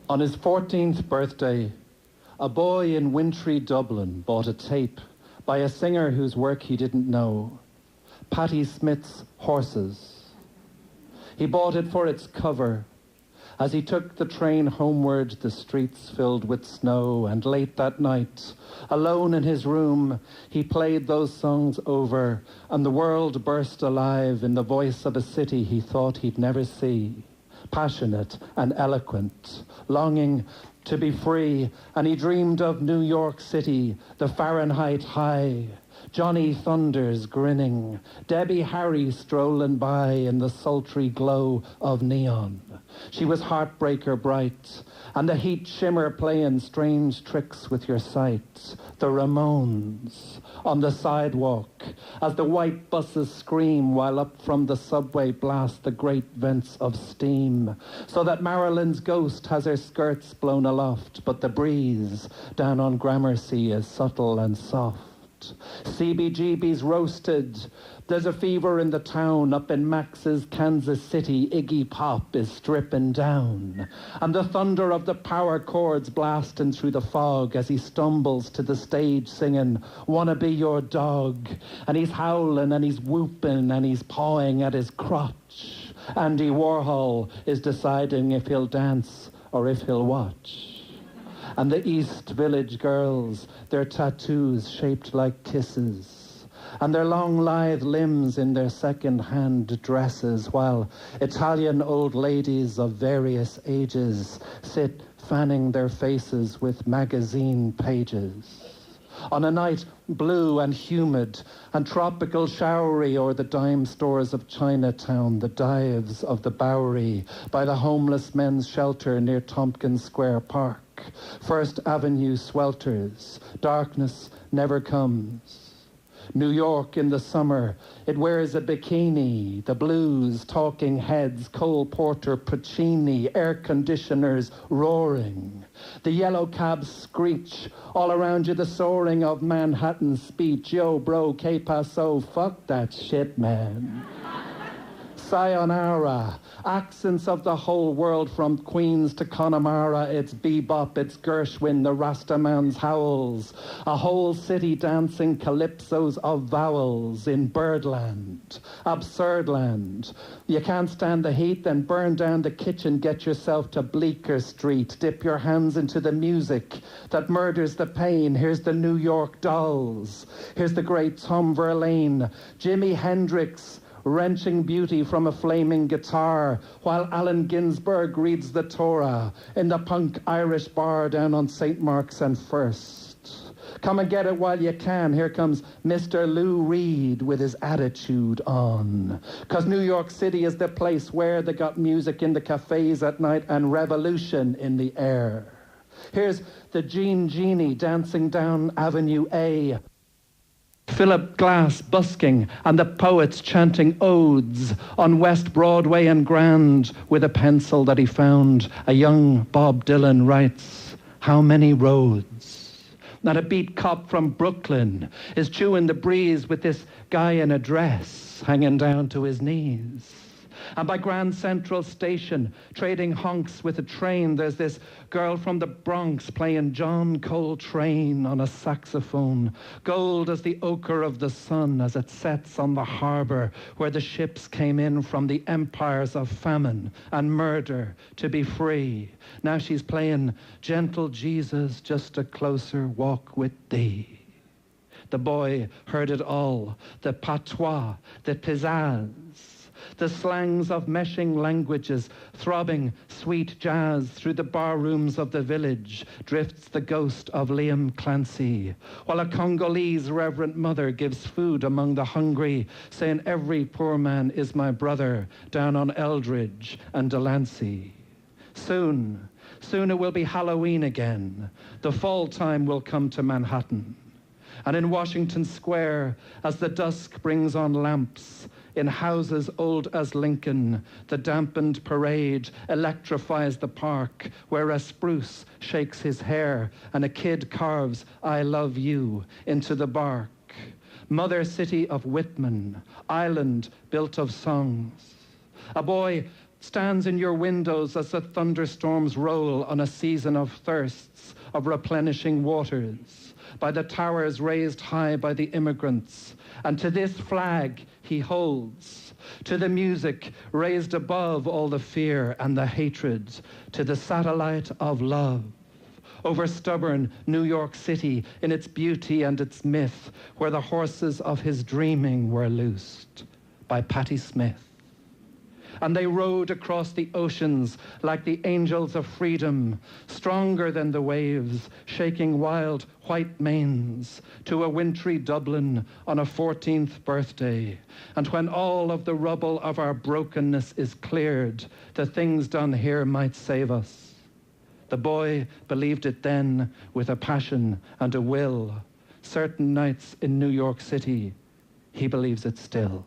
On his 14th birthday, a boy in wintry Dublin bought a tape by a singer whose work he didn't know, Patti Smith's Horses. He bought it for its cover. As he took the train homeward, the streets filled with snow, and late that night, alone in his room, he played those songs over, and the world burst alive in the voice of a city he thought he'd never see. Passionate and eloquent, longing to be free, and he dreamed of New York City, the Fahrenheit high, Johnny Thunders grinning, Debbie Harry strolling by in the sultry glow of neon. She was heartbreaker bright, and the heat shimmer playing strange tricks with your sight. The Ramones on the sidewalk, as the white buses scream while up from the subway blast the great vents of steam, so that Marilyn's ghost has her skirts blown aloft, but the breeze down on Gramercy is subtle and soft. CBGB's roasted. There's a fever in the town. Up in Max's Kansas City, Iggy Pop is stripping down. And the thunder of the power chords blasting through the fog as he stumbles to the stage singing, "Wanna Be Your Dog." And he's howling and he's whooping and he's pawing at his crotch. Andy Warhol is deciding if he'll dance or if he'll watch. And the East Village girls, their tattoos shaped like kisses, and their long lithe limbs in their second-hand dresses, while Italian old ladies of various ages sit fanning their faces with magazine pages. On a night blue and humid and tropical showery o'er the dime stores of Chinatown, the dives of the Bowery, by the homeless men's shelter near Tompkins Square Park, First Avenue swelters, darkness never comes. New York in the summer, it wears a bikini, the blues, Talking Heads, Cole Porter, Puccini, air conditioners roaring. The yellow cabs screech, all around you the soaring of Manhattan speech. Yo, bro, que paso, fuck that shit, man. Sayonara, accents of the whole world from Queens to Connemara. It's bebop, it's Gershwin, the Rastaman's howls. A whole city dancing calypsos of vowels in Birdland, Absurdland. You can't stand the heat, then burn down the kitchen, get yourself to Bleeckers Street. Dip your hands into the music that murders the pain. Here's the New York Dolls. Here's the great Tom Verlaine, Jimi Hendrix, wrenching beauty from a flaming guitar, while Allen Ginsberg reads the Torah in the punk Irish bar down on St. Mark's and First. Come and get it while you can. Here comes Mr. Lou Reed with his attitude on. 'Cause New York City is the place where they got music in the cafes at night and revolution in the air. Here's the Jean Genie dancing down Avenue A, Philip Glass busking, and the poets chanting odes on West Broadway and Grand with a pencil that he found. A young Bob Dylan writes, "How many roads?" Not a beat cop from Brooklyn is chewing the breeze with this guy in a dress hanging down to his knees. And by Grand Central Station, trading honks with a train, there's this girl from the Bronx playing John Coltrane on a saxophone. Gold as the ochre of the sun as it sets on the harbor where the ships came in from the empires of famine and murder to be free. Now she's playing Gentle Jesus, just a closer walk with thee. The boy heard it all, the patois, the pizzazz, the slangs of meshing languages, throbbing sweet jazz. Through the bar rooms of the village drifts the ghost of Liam Clancy, while a Congolese reverent mother gives food among the hungry, saying every poor man is my brother down on Eldridge and Delancey. Soon it will be Halloween again. The fall time will come to Manhattan. And in Washington Square, as the dusk brings on lamps, in houses old as Lincoln, the dampened parade electrifies the park, where a spruce shakes his hair and a kid carves "I love you" into the bark. Mother city of Whitman, island built of songs. A boy stands in your windows as the thunderstorms roll on a season of thirsts, of replenishing waters, by the towers raised high by the immigrants. And to this flag he holds, to the music raised above all the fear and the hatred, to the satellite of love, over stubborn New York City in its beauty and its myth, where the horses of his dreaming were loosed, by Patti Smith. And they rode across the oceans like the angels of freedom, stronger than the waves, shaking wild white manes, to a wintry Dublin on a 14th birthday. And when all of the rubble of our brokenness is cleared, the things done here might save us. The boy believed it then with a passion and a will. Certain nights in New York City, he believes it still.